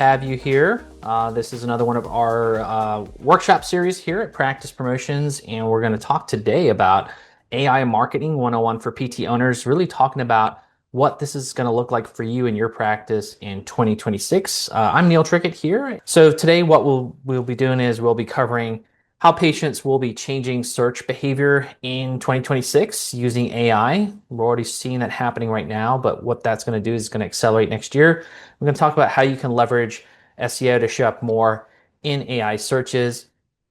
have you here. This is another one of our workshop series here at Practice Promotions, and we're going to talk today about AI Marketing 101 for PT owners, really talking about what this is going to look like for you in your practice in 2026. I'm Neil Trickett here. So today what we'll be doing is we'll be covering how patients will be changing search behavior in 2026 using AI. We're already seeing that happening right now, but what that's going to do is going to accelerate next year. We're going to talk about how you can leverage SEO to show up more in AI searches,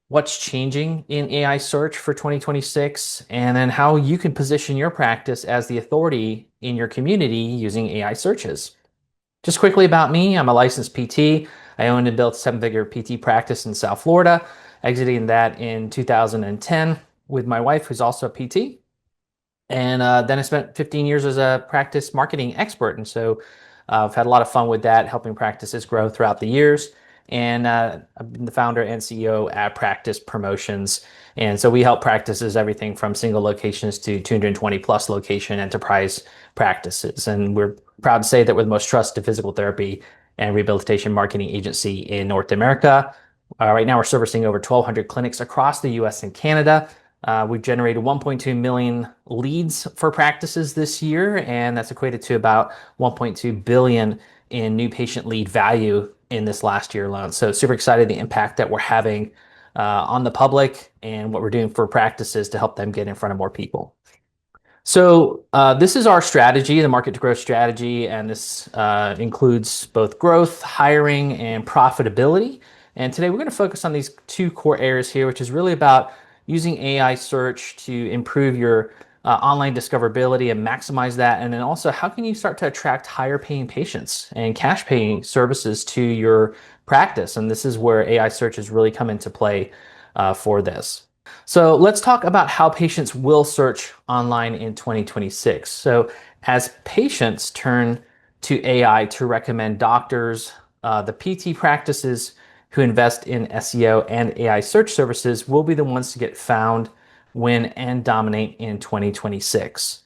what's changing in AI search for 2026, and then how you can position your practice as the authority in your community using AI searches. Just quickly about me, I'm a licensed PT. I owned and built a seven-figure PT practice in South Florida, exiting that in 2010 with my wife, who's also a PT. And then I spent 15 years as a practice marketing expert. And so I've had a lot of fun with that, helping practices grow throughout the years. And I've been the founder and CEO at Practice Promotions. And so we help practices everything from single locations to 220 plus location enterprise practices. And we're proud to say that we're the most trusted physical therapy and rehabilitation marketing agency in North America. Right now, we're servicing over 1,200 clinics across the US and Canada. We've generated 1.2 million leads for practices this year, and that's equated to about 1.2 billion in new patient lead value in this last year alone. So super excited the impact that we're having on the public and what we're doing for practices to help them get in front of more people. So this is our strategy, the market to growth strategy, and this includes both growth, hiring, and profitability. And today we're going to focus on these two core areas here, which is really about using AI search to improve your online discoverability and maximize that. And then also, how can you start to attract higher paying patients and cash paying services to your practice? And this is where AI search has really come into play for this. So let's talk about how patients will search online in 2026. So as patients turn to AI to recommend doctors, the PT practices who invest in SEO and AI search services will be the ones to get found, win, and dominate in 2026.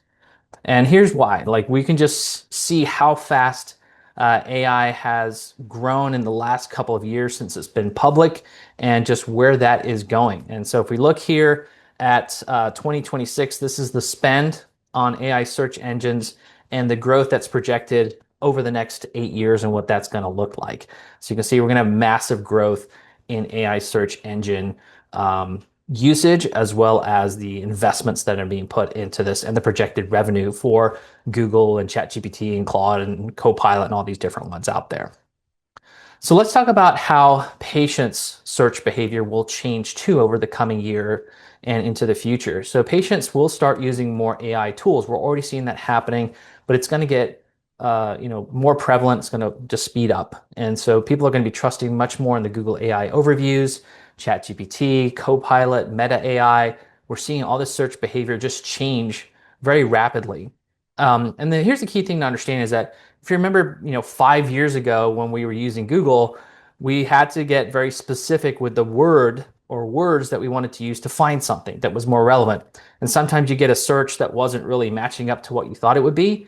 And here's why. Like, we can just see how fast AI has grown in the last couple of years since it's been public and just where that is going. And so if we look here at 2026, this is the spend on AI search engines and the growth that's projected over the next 8 years and what that's going to look like. So you can see we're going to have massive growth in AI search engine usage, as well as the investments that are being put into this and the projected revenue for Google and ChatGPT and Claude and Copilot and all these different ones out there. So let's talk about how patients' search behavior will change too over the coming year and into the future. So patients will start using more AI tools. We're already seeing that happening, but it's going to get more prevalent. It's going to just speed up. And so people are going to be trusting much more in the Google AI overviews, ChatGPT, Copilot, Meta AI. We're seeing all this search behavior just change very rapidly. And then here's the key thing to understand is that if you remember, 5 years ago when we were using Google, we had to get very specific with the word or words that we wanted to use to find something that was more relevant. And sometimes you get a search that wasn't really matching up to what you thought it would be.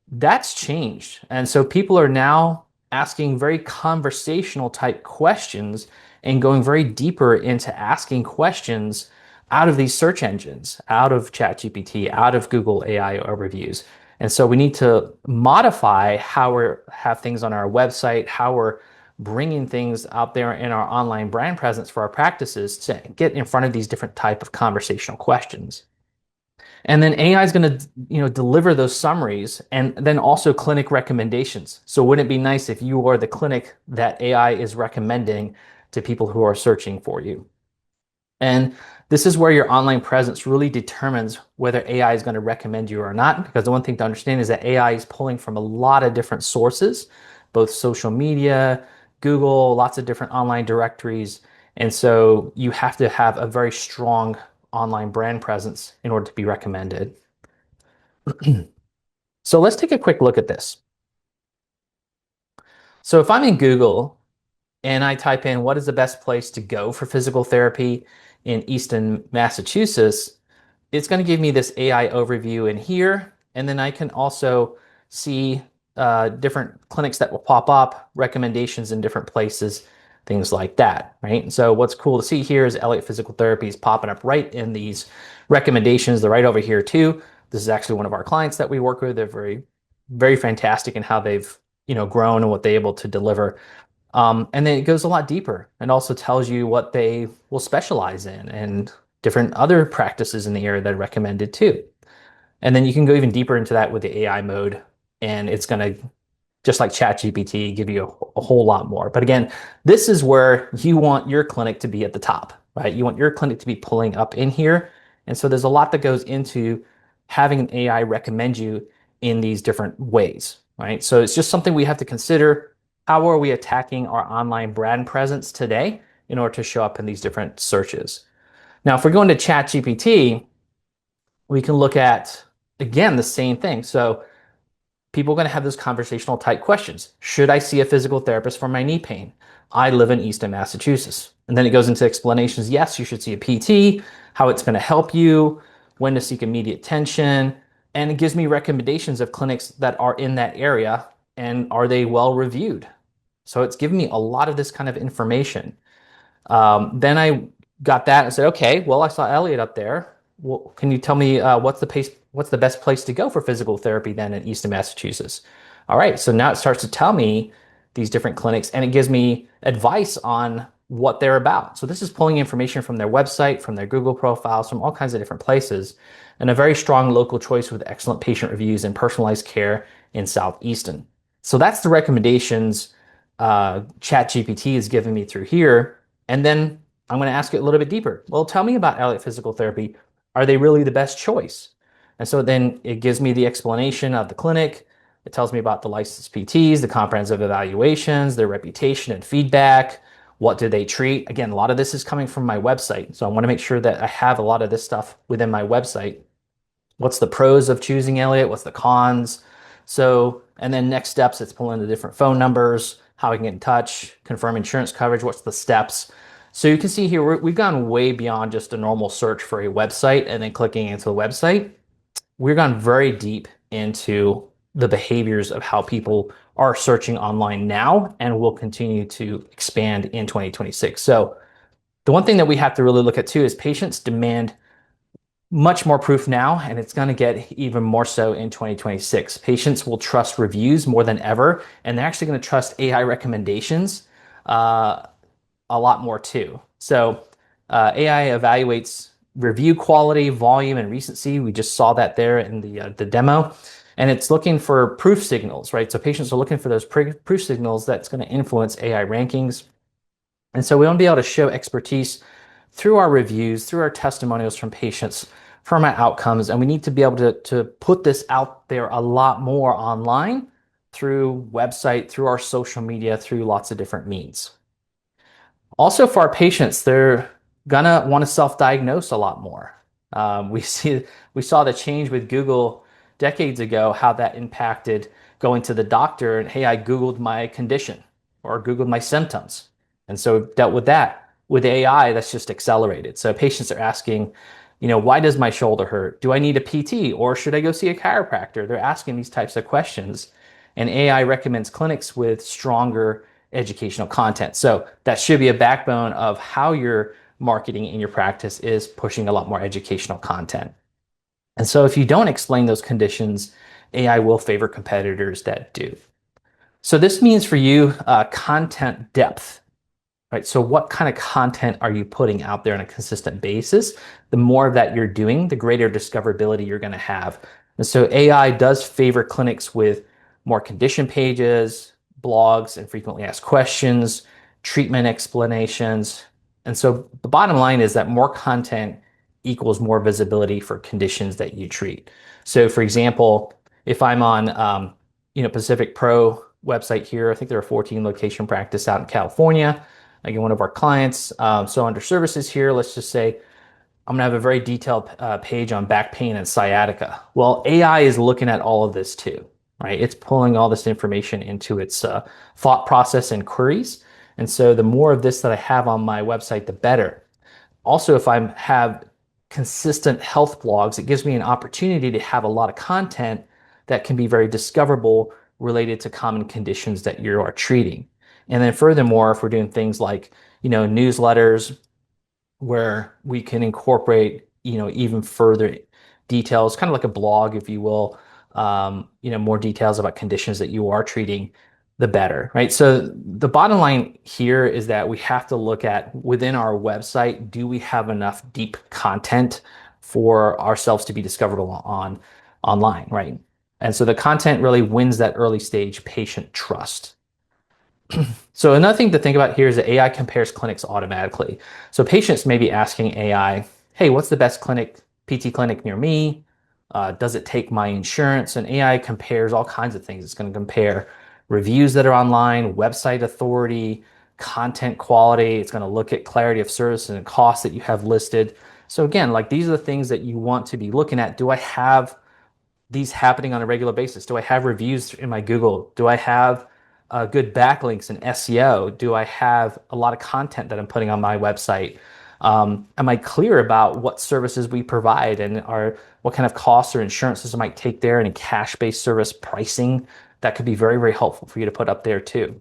That's changed. And so people are now asking very conversational type questions and going very deeper into asking questions out of these search engines, out of ChatGPT, out of Google AI overviews. And so we need to modify how we have things on our website, how we're bringing things out there in our online brand presence for our practices to get in front of these different type of conversational questions. And then AI is going to, deliver those summaries and then also clinic recommendations. So wouldn't it be nice if you are the clinic that AI is recommending to people who are searching for you? And this is where your online presence really determines whether AI is going to recommend you or not. Because the one thing to understand is that AI is pulling from a lot of different sources, both social media, Google, lots of different online directories. And so you have to have a very strong online brand presence in order to be recommended. So let's take a quick look at this. So if I'm in Google and I type in what is the best place to go for physical therapy in Easton, Massachusetts, it's going to give me this AI overview in here. And then I can also see different clinics that will pop up, recommendations in different places, things like that, right? And so what's cool to see here is Elliott Physical Therapy is popping up right in these recommendations. They're right over here too. This is actually one of our clients that we work with. They're very fantastic in how they've, grown and what they're able to deliver. And then it goes a lot deeper and also tells you what they will specialize in and different other practices in the area that are recommended too. And then you can go even deeper into that with the AI mode, and it's going to, just like ChatGPT, give you a whole lot more. But again, this is where you want your clinic to be at the top, right? You want your clinic to be pulling up in here. And so there's a lot that goes into having an AI recommend you in these different ways, right? So it's just something we have to consider. How are we attacking our online brand presence today in order to show up in these different searches? Now, if we're going to ChatGPT, we can look at, again, the same thing. So people are going to have those conversational type questions. Should I see a physical therapist for my knee pain? I live in Easton, Massachusetts. And then it goes into explanations. Yes, you should see a PT, how it's going to help you, when to seek immediate attention. And it gives me recommendations of clinics that are in that area and are they well reviewed? So it's giving me a lot of this kind of information. Then I got that and said, okay, well, I saw Elliot up there. Well, can you tell me what's the best place to go for physical therapy then in Easton, Massachusetts? All right, so now it starts to tell me these different clinics and it gives me advice on what they're about. So this is pulling information from their website, from their Google profiles, from all kinds of different places, and a very strong local choice with excellent patient reviews and personalized care in South Easton. So that's the recommendations ChatGPT is giving me through here. And then I'm going to ask it a little bit deeper. Well, tell me about Elliott Physical Therapy. Are they really the best choice? And so then it gives me the explanation of the clinic. It tells me about the licensed PTs, the comprehensive evaluations, their reputation and feedback. What do they treat? Again, a lot of this is coming from my website. So I want to make sure that I have a lot of this stuff within my website. What's the pros of choosing Elliott? What's the cons? So, and then next steps, it's pulling the different phone numbers, how I can get in touch, confirm insurance coverage, what's the steps. So you can see here, we've gone way beyond just a normal search for a website and then clicking into the website. We've gone very deep into the behaviors of how people are searching online now and will continue to expand in 2026. So the one thing that we have to really look at too is patients demand much more proof now, and it's going to get even more so in 2026. Patients will trust reviews more than ever, and they're actually going to trust AI recommendations a lot more too. So AI evaluates review quality, volume, and recency. We just saw that there in the demo. And it's looking for proof signals, right? So patients are looking for those proof signals that's going to influence AI rankings. And so we want to be able to show expertise through our reviews, through our testimonials from patients, from our outcomes. And we need to be able to put this out there a lot more online through website, through our social media, through lots of different means. Also for our patients, they're gonna want to self-diagnose a lot more. We saw the change with Google decades ago, how that impacted going to the doctor and, hey, I Googled my condition or Googled my symptoms. And so dealt with that. With AI, that's just accelerated. So patients are asking, why does my shoulder hurt? Do I need a PT or should I go see a chiropractor? They're asking these types of questions. And AI recommends clinics with stronger educational content. So that should be a backbone of how your marketing in your practice is pushing a lot more educational content. And so if you don't explain those conditions, AI will favor competitors that do. So this means for you content depth, right? So what kind of content are you putting out there on a consistent basis? The more of that you're doing, the greater discoverability you're going to have. And so AI does favor clinics with more condition pages, blogs, and frequently asked questions, treatment explanations. And so the bottom line is that more content equals more visibility for conditions that you treat. So for example, if I'm on Pacific Pro website here, I think there are 14 location practice out in California. Again, one of our clients. So under services here, let's just say I'm gonna have a very detailed page on back pain and sciatica. Well, AI is looking at all of this too, right? It's pulling all this information into its thought process and queries. And so the more of this that I have on my website, the better. Also, if I have consistent health blogs, it gives me an opportunity to have a lot of content that can be very discoverable related to common conditions that you are treating. And then furthermore, if we're doing things like, newsletters where we can incorporate, even further details, kind of like a blog, if you will, more details about conditions that you are treating, the better, right? So the bottom line here is that we have to look at within our website, do we have enough deep content for ourselves to be discoverable online, right? And so the content really wins that early stage patient trust. So another thing to think about here is that AI compares clinics automatically. So patients may be asking AI, hey, what's the best PT clinic near me? Does it take my insurance? And AI compares all kinds of things. It's going to compare reviews that are online, website authority, content quality. It's going to look at clarity of service and costs that you have listed. So again, like these are the things that you want to be looking at. Do I have these happening on a regular basis? Do I have reviews in my Google? Do I have good backlinks and SEO? Do I have a lot of content that I'm putting on my website? Am I clear about what services we provide and what kind of costs or insurances I might take there, and cash-based service pricing that could be very, very helpful for you to put up there too.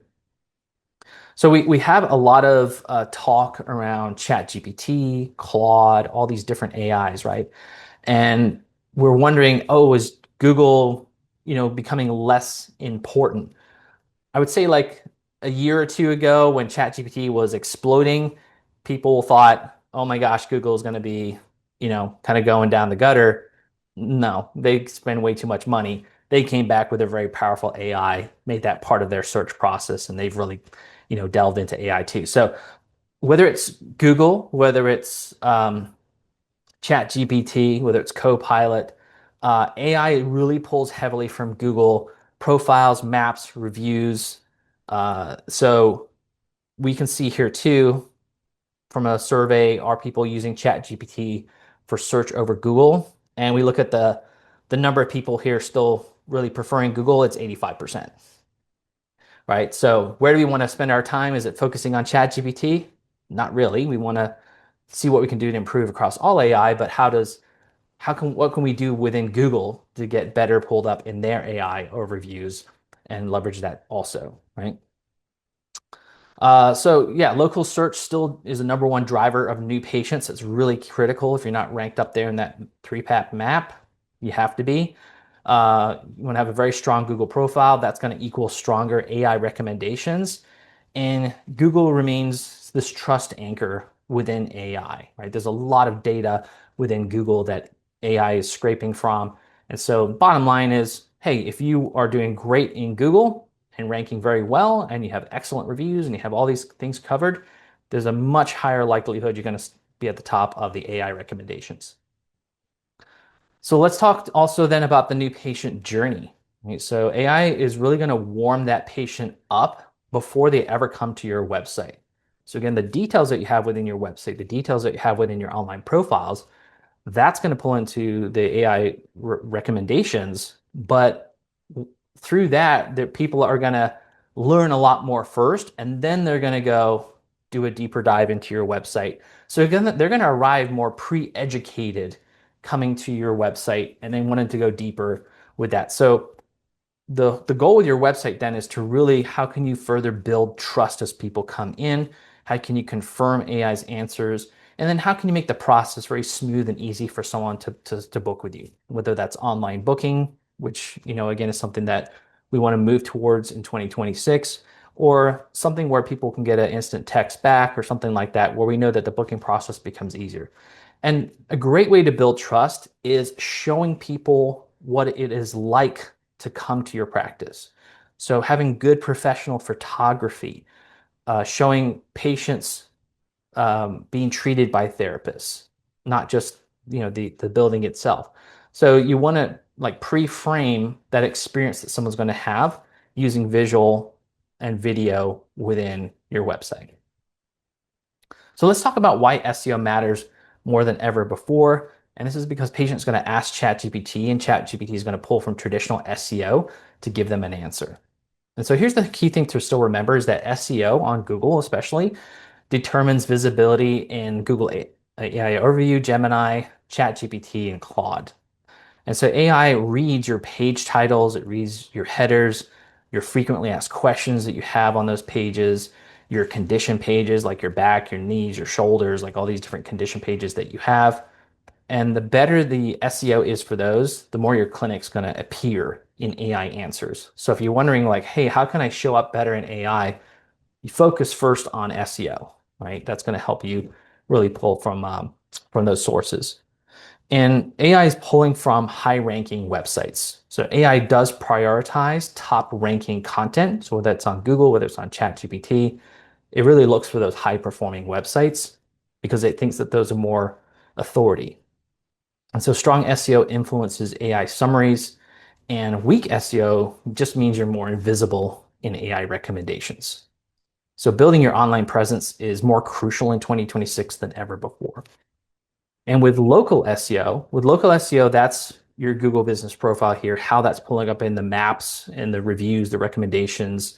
So we have a lot of talk around ChatGPT, Claude, all these different AIs, right? And we're wondering, oh, is Google, becoming less important? I would say like a year or two ago when ChatGPT was exploding, people thought, oh my gosh, Google is going to be, kind of going down the gutter. No, they spend way too much money. They came back with a very powerful AI, made that part of their search process, and they've really, delved into AI too. So whether it's Google, whether it's ChatGPT, whether it's Copilot, AI really pulls heavily from Google profiles, maps, reviews. So we can see here too from a survey, are people using ChatGPT for search over Google? And we look at the number of people here still really preferring Google, it's 85%. Right? So where do we want to spend our time? Is it focusing on ChatGPT? Not really. We want to see what we can do to improve across all AI, but what can we do within Google to get better pulled up in their AI overviews and leverage that also, right? So yeah, local search still is the number one driver of new patients. It's really critical. If you're not ranked up there in that 3PAP map, you have to be. You want to have a very strong Google profile. That's going to equal stronger AI recommendations. And Google remains this trust anchor within AI, right? There's a lot of data within Google that AI is scraping from. And so bottom line is, hey, if you are doing great in Google and ranking very well, and you have excellent reviews and you have all these things covered, there's a much higher likelihood you're going to be at the top of the AI recommendations. So let's talk also then about the new patient journey. Right? So AI is really going to warm that patient up before they ever come to your website. So again, the details that you have within your website, the details that you have within your online profiles, that's going to pull into the AI recommendations. But through that, the people are going to learn a lot more first, and then they're going to go do a deeper dive into your website. So they're going to arrive more pre-educated coming to your website and then wanting to go deeper with that. So the goal with your website then is to really, how can you further build trust as people come in? How can you confirm AI's answers? And then how can you make the process very smooth and easy for someone to book with you, whether that's online booking, which, again, is something that we want to move towards in 2026, or something where people can get an instant text back or something like that, where we know that the booking process becomes easier. And a great way to build trust is showing people what it is like to come to your practice. So having good professional photography, showing patients being treated by therapists, not just the building itself. So you want to like pre-frame that experience that someone's going to have using visual and video within your website. So let's talk about why SEO matters more than ever before. And this is because patients are going to ask ChatGPT, and ChatGPT is going to pull from traditional SEO to give them an answer. And so here's the key thing to still remember is that SEO on Google especially determines visibility in Google AI Overview, Gemini, ChatGPT, and Claude. And so AI reads your page titles, it reads your headers, your frequently asked questions that you have on those pages, your condition pages like your back, your knees, your shoulders, like all these different condition pages that you have. And the better the SEO is for those, the more your clinic's going to appear in AI answers. So if you're wondering like, hey, how can I show up better in AI? You focus first on SEO, right? That's going to help you really pull from those sources. And AI is pulling from high-ranking websites. So AI does prioritize top-ranking content. So whether it's on Google, whether it's on ChatGPT, it really looks for those high-performing websites because it thinks that those are more authority. And so strong SEO influences AI summaries, and weak SEO just means you're more invisible in AI recommendations. So building your online presence is more crucial in 2026 than ever before. And with local SEO, that's your Google business profile here, how that's pulling up in the maps and the reviews, the recommendations.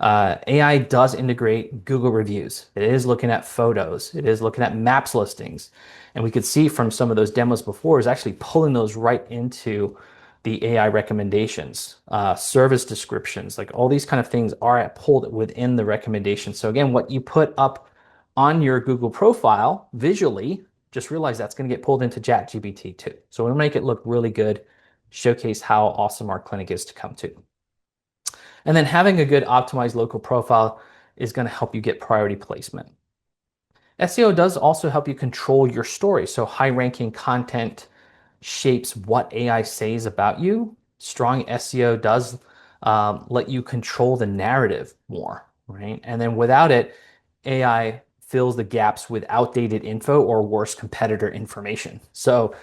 AI does integrate Google reviews. It is looking at photos. It is looking at maps listings. And we could see from some of those demos before is actually pulling those right into the AI recommendations, service descriptions, like all these kind of things are pulled within the recommendations. So again, what you put up on your Google profile visually, just realize that's going to get pulled into ChatGPT too. So we'll make it look really good, showcase how awesome our clinic is to come to. And then having a good optimized local profile is going to help you get priority placement. SEO does also help you control your story. So high ranking content shapes what AI says about you. Strong SEO does let you control the narrative more, right? And then without it, AI fills the gaps with outdated info or worse competitor information. So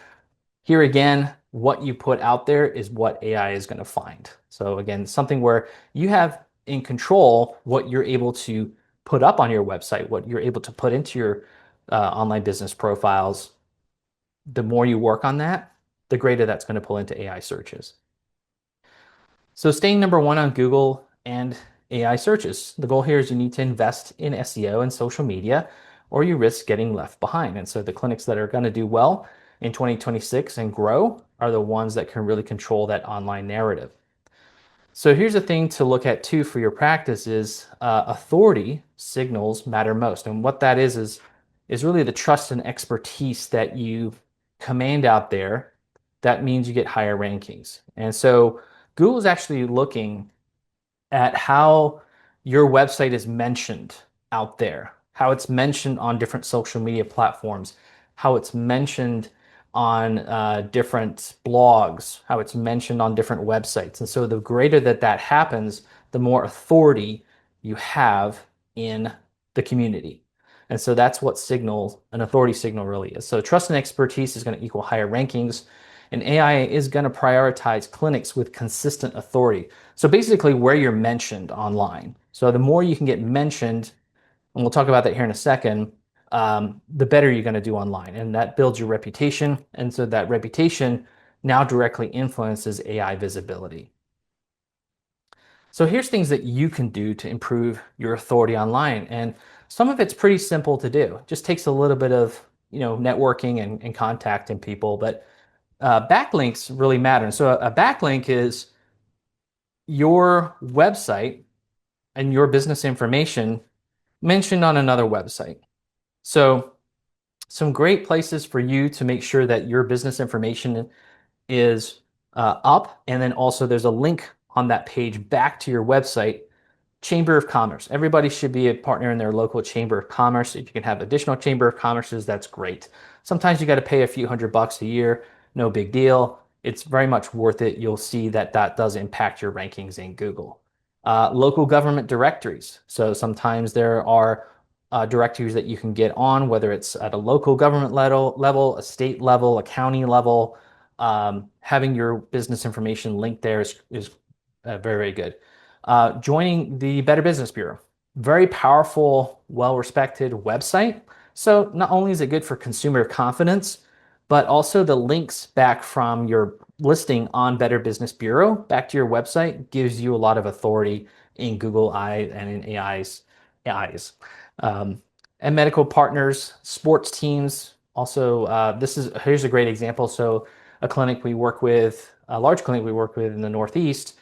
here again, what you put out there is what AI is going to find. So again, something where you have in control what you're able to put up on your website, what you're able to put into your online business profiles. The more you work on that, the greater that's going to pull into AI searches. So staying number one on Google and AI searches. The goal here is you need to invest in SEO and social media, or you risk getting left behind. And so the clinics that are going to do well in 2026 and grow are the ones that can really control that online narrative. So here's a thing to look at too for your practice is authority signals matter most. And what that is really the trust and expertise that you command out there. That means you get higher rankings. And so Google is actually looking at how your website is mentioned out there, how it's mentioned on different social media platforms, how it's mentioned on different blogs, how it's mentioned on different websites. And so the greater that happens, the more authority you have in the community. And so that's what an authority signal really is. So trust and expertise is going to equal higher rankings. And AI is going to prioritize clinics with consistent authority. So basically where you're mentioned online. So the more you can get mentioned, and we'll talk about that here in a second, the better you're going to do online. And that builds your reputation. And so that reputation now directly influences AI visibility. So here's things that you can do to improve your authority online. And some of it's pretty simple to do. It just takes a little bit of networking and contacting people. But backlinks really matter. And so a backlink is your website and your business information mentioned on another website. So some great places for you to make sure that your business information is up. And then also there's a link on that page back to your website. Chamber of Commerce. Everybody should be a partner in their local Chamber of Commerce. If you can have additional Chamber of Commerces, that's great. Sometimes you got to pay a few $100 a year. No big deal. It's very much worth it. You'll see that does impact your rankings in Google. Local government directories. So sometimes there are directories that you can get on, whether it's at a local government level, a state level, a county level. Having your business information linked there is very, very good. Joining the Better Business Bureau. Very powerful, well-respected website. So not only is it good for consumer confidence, but also the links back from your listing on Better Business Bureau back to your website gives you a lot of authority in Google eyes and in AI's eyes. And medical partners, sports teams. Also, here's a great example. So a large clinic we work with in the Northeast,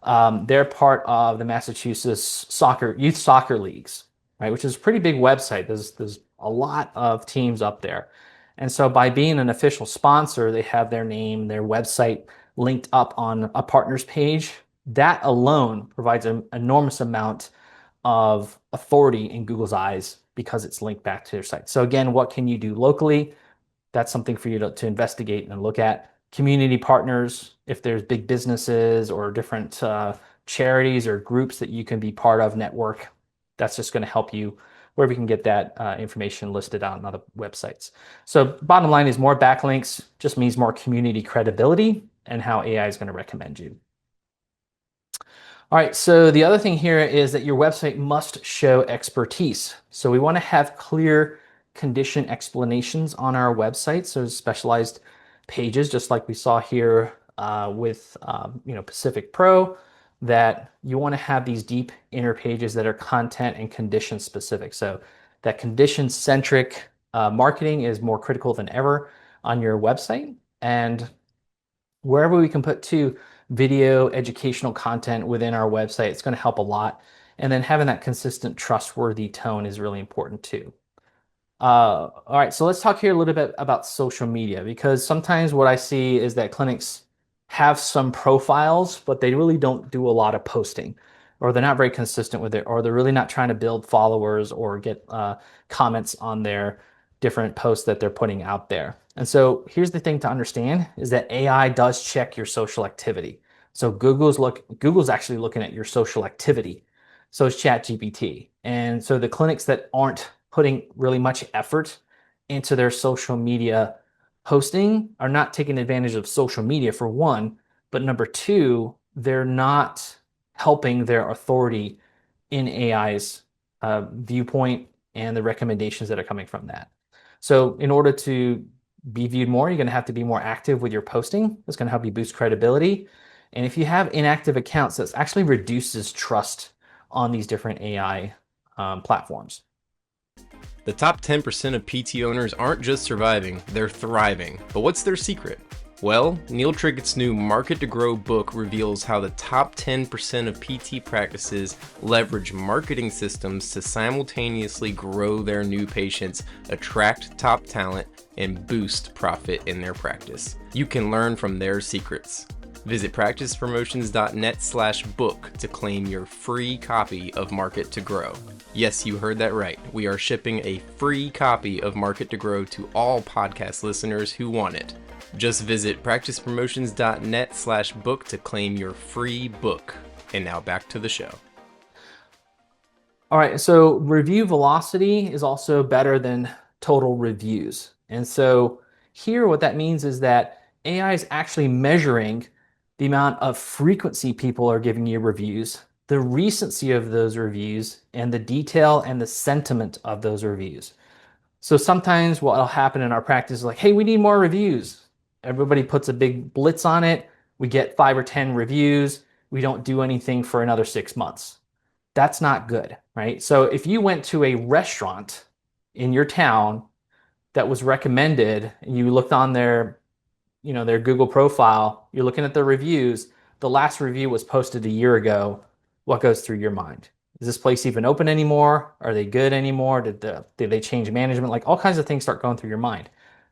They're part of the Massachusetts youth soccer leagues, right? Which is a pretty big website. There's a lot of teams up there. And so by being an official sponsor, they have their name, their website linked up on a partners page. That alone provides an enormous amount of authority in Google's eyes because it's linked back to their site. So again, what can you do locally? That's something for you to investigate and look at. Community partners, if there's big businesses or different charities or groups that you can be part of, network, that's just going to help you where we can get that information listed out on other websites. So bottom line is more backlinks just means more community credibility and how AI is going to recommend you. All right, so the other thing here is that your website must show expertise. So we want to have clear condition explanations on our website. So specialized pages, just like we saw here with Pacific Pro, that you want to have these deep inner pages that are content and condition specific. So that condition centric marketing is more critical than ever on your website. And wherever we can put video educational content within our website, it's going to help a lot. And then having that consistent, trustworthy tone is really important too. All right, so let's talk here a little bit about social media, because sometimes what I see is that clinics have some profiles, but they really don't do a lot of posting, or they're not very consistent with it, or they're really not trying to build followers or get comments on their different posts that they're putting out there. And so here's the thing to understand is that AI does check your social activity. So Google's actually looking at your social activity. So is ChatGPT. And so the clinics that aren't putting really much effort into their social media posting are not taking advantage of social media for one, but number two, they're not helping their authority in AI's viewpoint and the recommendations that are coming from that. So in order to be viewed more, you're going to have to be more active with your posting. It's going to help you boost credibility. And if you have inactive accounts, that actually reduces trust on these different AI platforms. The top 10% of PT owners aren't just surviving, they're thriving. But what's their secret? Well, Neil Trickett's new Market to Grow book reveals how the top 10% of PT practices leverage marketing systems to simultaneously grow their new patients, attract top talent, and boost profit in their practice. You can learn from their secrets. Visit practicepromotions.net/book to claim your free copy of Market to Grow. Yes, you heard that right. We are shipping a free copy of Market to Grow to all podcast listeners who want it. Just visit practicepromotions.net/book to claim your free book. And now back to the show. All right, so review velocity is also better than total reviews. And so here what that means is that AI is actually measuring the amount of frequency people are giving you reviews, the recency of those reviews, and the detail and the sentiment of those reviews. So sometimes what will happen in our practice is like, hey, we need more reviews. Everybody puts a big blitz on it. We get 5 or 10 reviews. We don't do anything for another 6 months. That's not good, right? So if you went to a restaurant in your town that was recommended and you looked on their Google profile, you're looking at the reviews, the last review was posted a year ago, what goes through your mind? Is this place even open anymore? Are they good anymore? Did they change management? Like all kinds of things start going through your mind.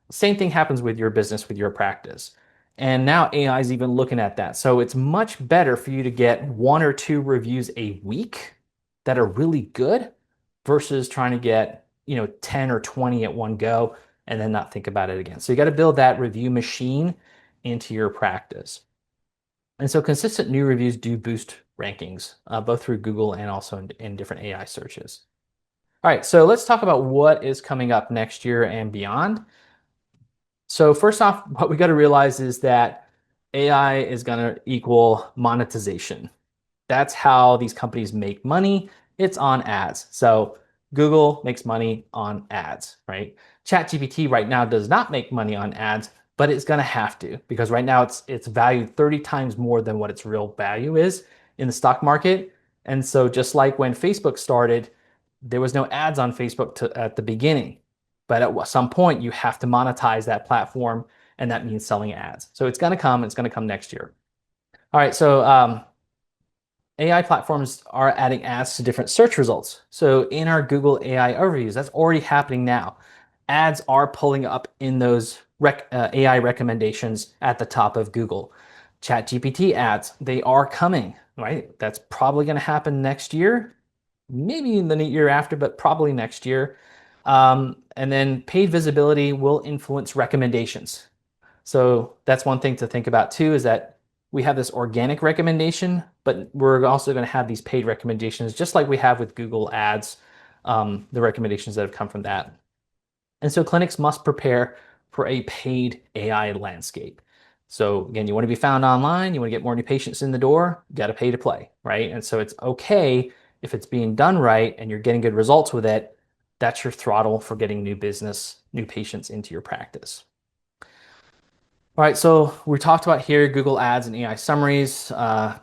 Same thing happens with your business, with your practice. And now AI is even looking at that. So it's much better for you to get 1 or 2 reviews a week that are really good versus trying to get 10 or 20 at one go and then not think about it again. So you got to build that review machine into your practice. And so consistent new reviews do boost rankings, both through Google and also in different AI searches. All right, so let's talk about what is coming up next year and beyond. So first off, what we got to realize is that AI is going to equal monetization. That's how these companies make money. It's on ads. So Google makes money on ads, right? ChatGPT right now does not make money on ads, but it's going to have to, because right now it's valued 30 times more than what its real value is in the stock market. And so just like when Facebook started, there was no ads on Facebook at the beginning. But at some point, you have to monetize that platform, and that means selling ads. So it's going to come. It's going to come next year. All right, so AI platforms are adding ads to different search results. So in our Google AI overviews, that's already happening now. Ads are pulling up in those AI recommendations at the top of Google. ChatGPT ads, they are coming, right? That's probably going to happen next year, maybe in the year after, but probably next year. And then paid visibility will influence recommendations. So that's one thing to think about too, is that we have this organic recommendation, but we're also going to have these paid recommendations, just like we have with Google Ads, the recommendations that have come from that. And so clinics must prepare for a paid AI landscape. So again, you want to be found online, you want to get more new patients in the door, you got to pay to play, right? And so it's okay if it's being done right and you're getting good results with it, that's your throttle for getting new business, new patients into your practice. All right, so we talked about here Google Ads and AI summaries.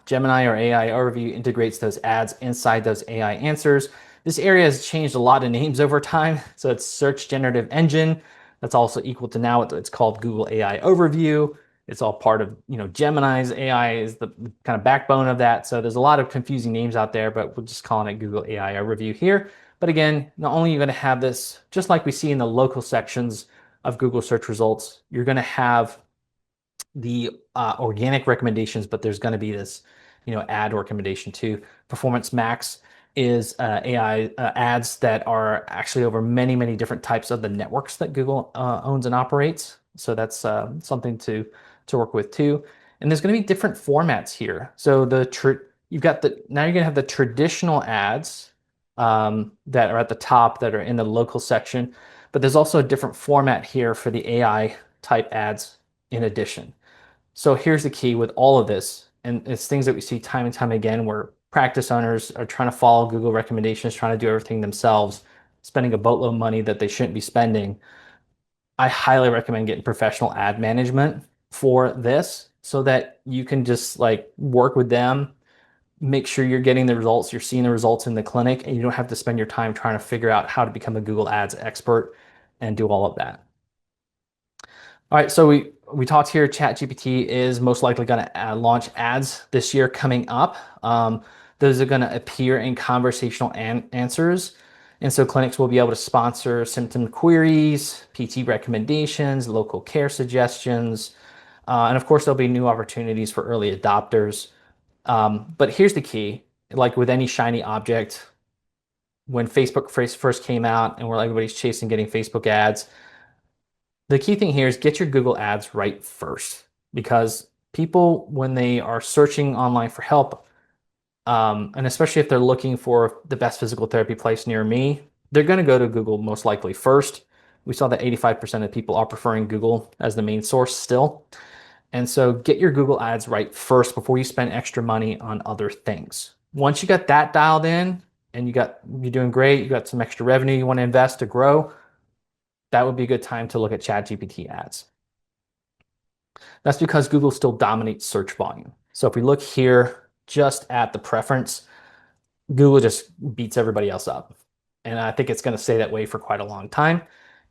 Gemini or AI Overview integrates those ads inside those AI answers. This area has changed a lot of names over time. So it's Search Generative Engine. That's also equal to now what it's called Google AI Overview. It's all part of, Gemini's AI is the kind of backbone of that. So there's a lot of confusing names out there, but we're just calling it Google AI Overview here. But again, not only are you going to have this, just like we see in the local sections of Google search results, you're going to have the organic recommendations, but there's going to be this, ad recommendation too. Performance Max is AI ads that are actually over many, many different types of the networks that Google owns and operates. So that's something to work with too. And there's going to be different formats here. So you've got now you're going to have the traditional ads that are at the top that are in the local section, but there's also a different format here for the AI type ads in addition. So here's the key with all of this, and it's things that we see time and time again where practice owners are trying to follow Google recommendations, trying to do everything themselves, spending a boatload of money that they shouldn't be spending. I highly recommend getting professional ad management for this so that you can just like work with them, make sure you're getting the results, you're seeing the results in the clinic, and you don't have to spend your time trying to figure out how to become a Google Ads expert and do all of that. All right, so we talked here, ChatGPT is most likely going to launch ads this year coming up. Those are going to appear in conversational answers. And so clinics will be able to sponsor symptom queries, PT recommendations, local care suggestions, and of course, there'll be new opportunities for early adopters. But here's the key, like with any shiny object, when Facebook first came out and where everybody's chasing getting Facebook ads, the key thing here is get your Google ads right first, because people, when they are searching online for help, and especially if they're looking for the best physical therapy place near me, they're going to go to Google most likely first. We saw that 85% of people are preferring Google as the main source still. And so get your Google ads right first before you spend extra money on other things. Once you got that dialed in and you're doing great, you got some extra revenue you want to invest to grow, that would be a good time to look at ChatGPT ads. That's because Google still dominates search volume. So if we look here just at the preference, Google just beats everybody else up. And I think it's going to stay that way for quite a long time,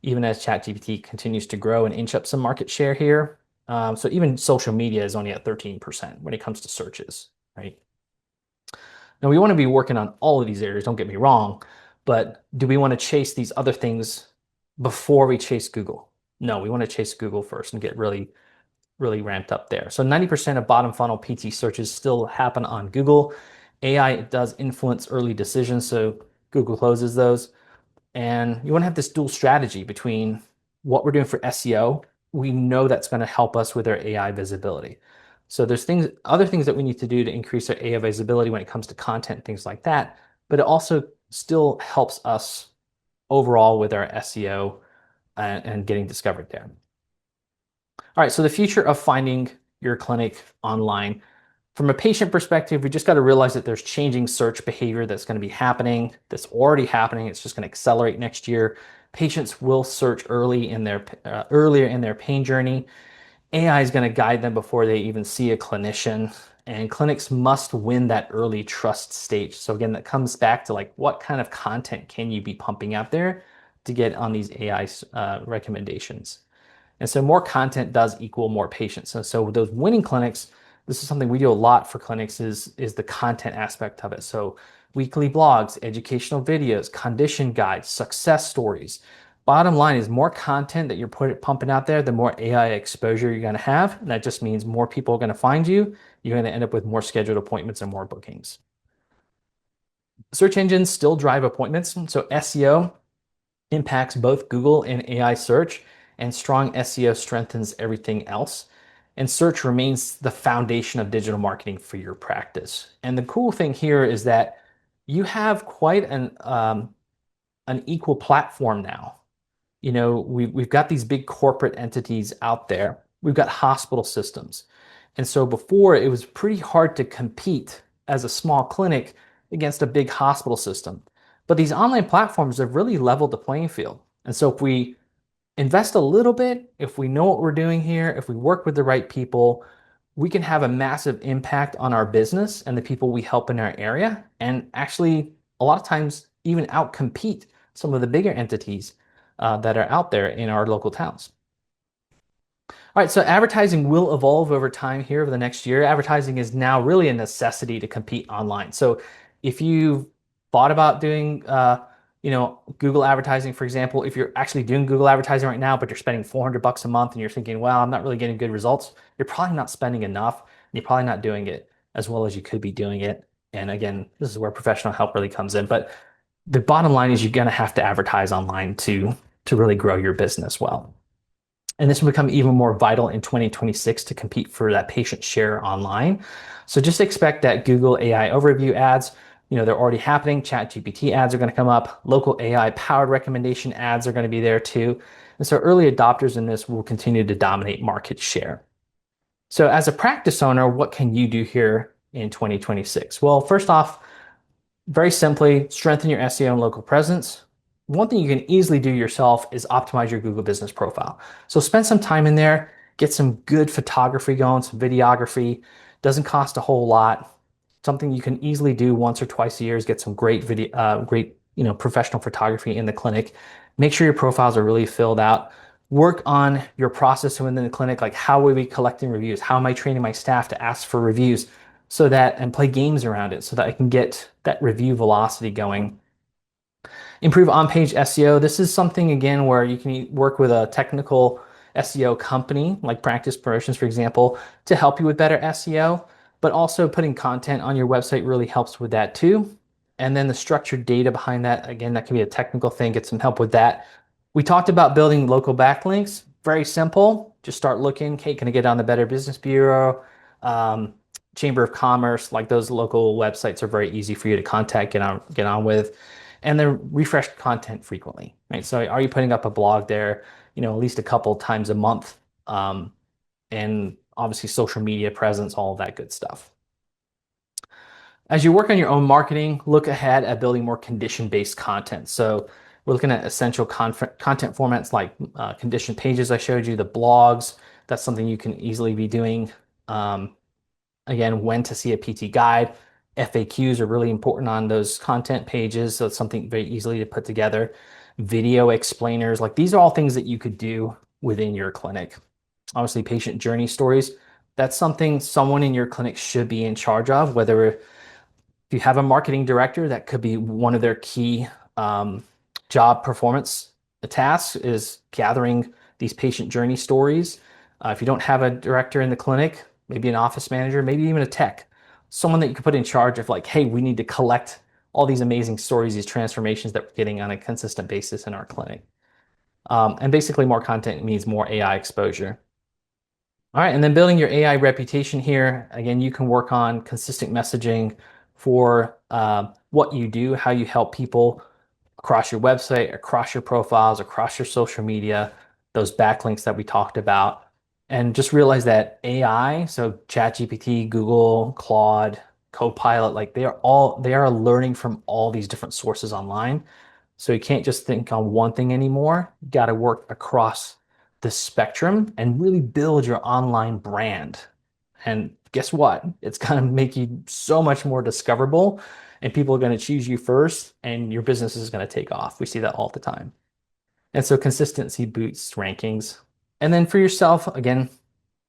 even as ChatGPT continues to grow and inch up some market share here. So even social media is only at 13% when it comes to searches, right? Now we want to be working on all of these areas, don't get me wrong, but do we want to chase these other things before we chase Google? No, we want to chase Google first and get really, really ramped up there. So 90% of bottom funnel PT searches still happen on Google. AI does influence early decisions, so Google closes those. And you want to have this dual strategy between what we're doing for SEO. We know that's going to help us with our AI visibility. So there's other things that we need to do to increase our AI visibility when it comes to content, things like that. But it also still helps us overall with our SEO and getting discovered there. All right, so the future of finding your clinic online. From a patient perspective, we just got to realize that there's changing search behavior that's going to be happening, that's already happening. It's just going to accelerate next year. Patients will search earlier in their pain journey. AI is going to guide them before they even see a clinician, and clinics must win that early trust stage. So again, that comes back to like what kind of content can you be pumping out there to get on these AI recommendations. And so more content does equal more patients. And so with those winning clinics, This is something we do a lot for clinics is the content aspect of it. So weekly blogs, educational videos, condition guides, success stories. Bottom line is more content that you're pumping out there, the more AI exposure you're going to have. And that just means more people are going to find you. You're going to end up with more scheduled appointments and more bookings. Search engines still drive appointments. So SEO impacts both Google and AI search, and strong SEO strengthens everything else. And search remains the foundation of digital marketing for your practice. And the cool thing here is that you have quite an equal platform now. We've got these big corporate entities out there. We've got hospital systems. And so before it was pretty hard to compete as a small clinic against a big hospital system. But these online platforms have really leveled the playing field. And so if we invest a little bit, if we know what we're doing here, if we work with the right people, we can have a massive impact on our business and the people we help in our area, and actually a lot of times even outcompete some of the bigger entities that are out there in our local towns. All right, so advertising will evolve over time here over the next year. Advertising is now really a necessity to compete online. So if you've thought about doing, Google advertising, for example, if you're actually doing Google advertising right now, but you're spending 400 bucks a month and you're thinking, well, I'm not really getting good results, you're probably not spending enough. And you're probably not doing it as well as you could be doing it. And again, this is where professional help really comes in. But the bottom line is you're going to have to advertise online to really grow your business well. And this will become even more vital in 2026 to compete for that patient share online. So just expect that Google AI overview ads, they're already happening. ChatGPT ads are going to come up. Local AI powered recommendation ads are going to be there too. And so early adopters in this will continue to dominate market share. So as a practice owner, what can you do here in 2026? Well, first off, very simply, strengthen your SEO and local presence. One thing you can easily do yourself is optimize your Google business profile. So spend some time in there, get some good photography going, some videography. Doesn't cost a whole lot. Something you can easily do once or twice a year is get some great video, professional photography in the clinic. Make sure your profiles are really filled out. Work on your process within the clinic, like how will we be collecting reviews? How am I training my staff to ask for reviews? And play games around it so that I can get that review velocity going. Improve on-page SEO. This is something, again, where you can work with a technical SEO company like Practice Promotions, for example, to help you with better SEO, but also putting content on your website really helps with that too. And then the structured data behind that, again, that can be a technical thing, get some help with that. We talked about building local backlinks. Very simple. Just start looking, okay, can I get on the Better Business Bureau? Chamber of Commerce, like those local websites are very easy for you to contact, get on with, and then refresh content frequently, right? So are you putting up a blog there, at least a couple times a month, and obviously social media presence, all of that good stuff. As you work on your own marketing, look ahead at building more condition-based content. So we're looking at essential content formats like condition pages I showed you, the blogs. That's something you can easily be doing. Again, when to see a PT guide. FAQs are really important on those content pages, so it's something very easily to put together. Video explainers, like these are all things that you could do within your clinic. Obviously, patient journey stories, that's something someone in your clinic should be in charge of, whether if you have a marketing director, that could be one of their key job performance tasks is gathering these patient journey stories. If you don't have a director in the clinic, maybe an office manager, maybe even a tech, someone that you could put in charge of like, hey, we need to collect all these amazing stories, these transformations that we're getting on a consistent basis in our clinic. And basically more content means more AI exposure. All right, and then building your AI reputation here. Again, you can work on consistent messaging for what you do, how you help people across your website, across your profiles, across your social media, those backlinks that we talked about. And just realize that AI, so ChatGPT, Google, Claude, Copilot, like they are learning from all these different sources online. So you can't just think on one thing anymore. You got to work across the spectrum and really build your online brand. And guess what? It's going to make you so much more discoverable, and people are going to choose you first, and your business is going to take off. We see that all the time. And so consistency boosts rankings. And then for yourself, again,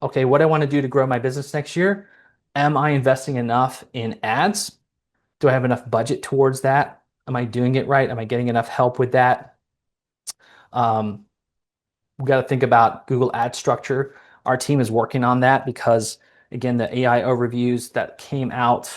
okay, what I want to do to grow my business next year? Am I investing enough in ads? Do I have enough budget towards that? Am I doing it right? Am I getting enough help with that? Um, we got to think about Google ad structure. Our team is working on that because, again, the AI overviews that came out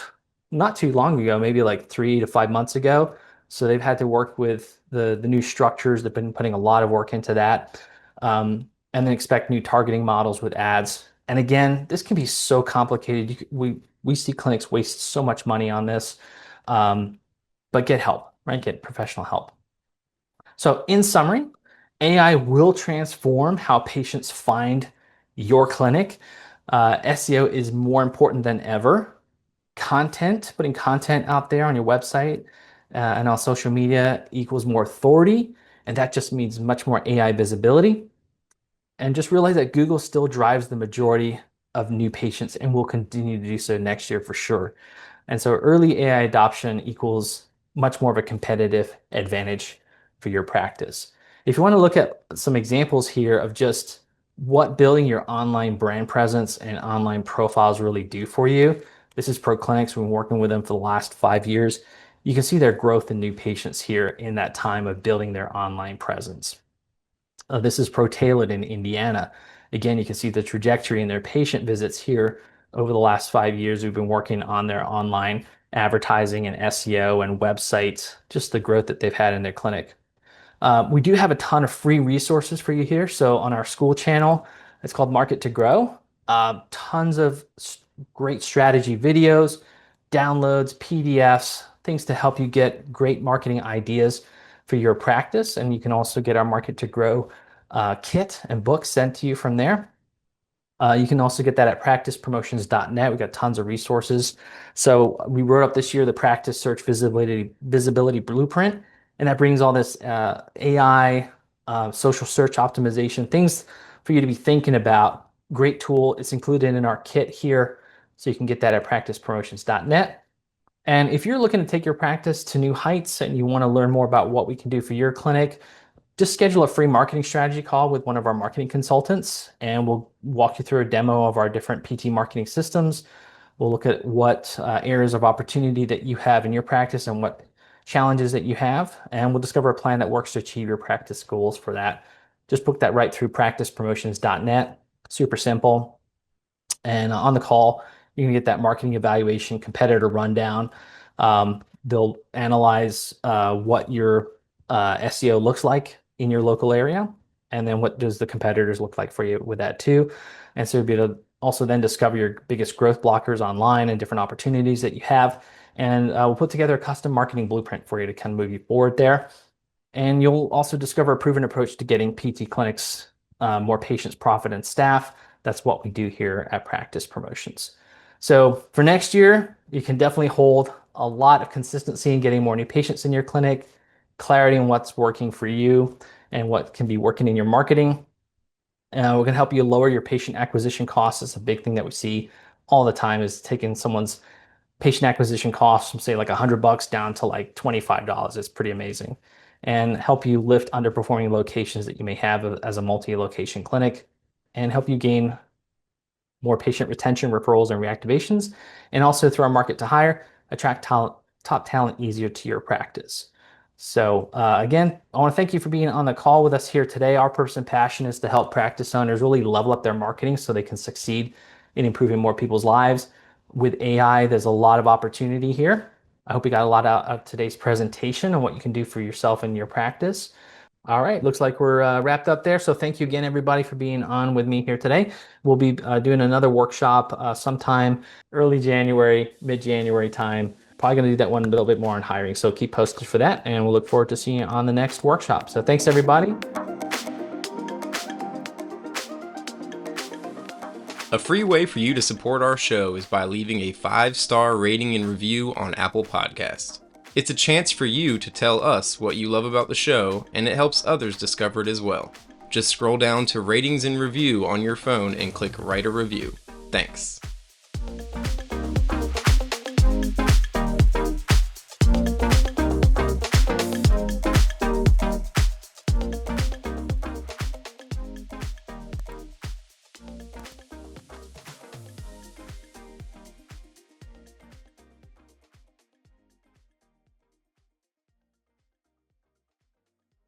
not too long ago, maybe like 3 to 5 months ago. So they've had to work with the new structures. They've been putting a lot of work into that. And then expect new targeting models with ads. And again, this can be so complicated. We see clinics waste so much money on this, but get help, right? Get professional help. So in summary, AI will transform how patients find your clinic. SEO is more important than ever. Putting content out there on your website and on social media equals more authority, and that just means much more AI visibility. And just realize that Google still drives the majority of new patients and will continue to do so next year for sure. And so early AI adoption equals much more of a competitive advantage for your practice. If you want to look at some examples here of just what building your online brand presence and online profiles really do for you, this is ProClinics. We've been working with them for the last 5 years. You can see their growth in new patients here in that time of building their online presence. This is ProTailored in Indiana. Again, you can see the trajectory in their patient visits here over the last 5 years. We've been working on their online advertising and SEO and websites, just the growth that they've had in their clinic. We do have a ton of free resources for you here. So on our school channel, it's called Market to Grow. Tons of great strategy videos, downloads, PDFs, things to help you get great marketing ideas for your practice. And you can also get our Market to Grow kit and book sent to you from there. You can also get that at practicepromotions.net. We've got tons of resources. So we wrote up this year the Practice Search Visibility Blueprint, and that brings all this AI, social search optimization, things for you to be thinking about. Great tool. It's included in our kit here, so you can get that at practicepromotions.net. And if you're looking to take your practice to new heights and you want to learn more about what we can do for your clinic, just schedule a free marketing strategy call with one of our marketing consultants, and we'll walk you through a demo of our different PT marketing systems. We'll look at what areas of opportunity that you have in your practice and what challenges that you have, and we'll discover a plan that works to achieve your practice goals for that. Just book that right through practicepromotions.net. Super simple. And on the call, you can get that marketing evaluation, competitor rundown. They'll analyze what your SEO looks like in your local area, and then what does the competitors look like for you with that too. And so you'll be able to also then discover your biggest growth blockers online and different opportunities that you have. And we'll put together a custom marketing blueprint for you to kind of move you forward there. And you'll also discover a proven approach to getting PT clinics more patients, profit, and staff. That's what we do here at Practice Promotions. So for next year, you can definitely hold a lot of consistency in getting more new patients in your clinic, clarity on what's working for you and what can be working in your marketing. We're going to help you lower your patient acquisition costs. It's a big thing that we see all the time, is taking someone's patient acquisition costs from say like $100 down to like $25. It's pretty amazing. And help you lift underperforming locations that you may have as a multi-location clinic, and help you gain more patient retention, referrals, and reactivations. And also through our market to hire, attract top talent easier to your practice. So again, I want to thank you for being on the call with us here today. Our purpose and passion is to help practice owners really level up their marketing so they can succeed in improving more people's lives. With AI, there's a lot of opportunity here. I hope you got a lot out of today's presentation and what you can do for yourself and your practice. All right, looks like we're wrapped up there. So thank you again, everybody, for being on with me here today. We'll be doing another workshop sometime early January, mid-January time. Probably going to do that one a little bit more on hiring. So keep posted for that, and we'll look forward to seeing you on the next workshop. So thanks, everybody. A free way for you to support our show is by leaving a 5-star rating and review on Apple Podcasts. It's a chance for you to tell us what you love about the show, and it helps others discover it as well. Just scroll down to ratings and review on your phone and click write a review. Thanks.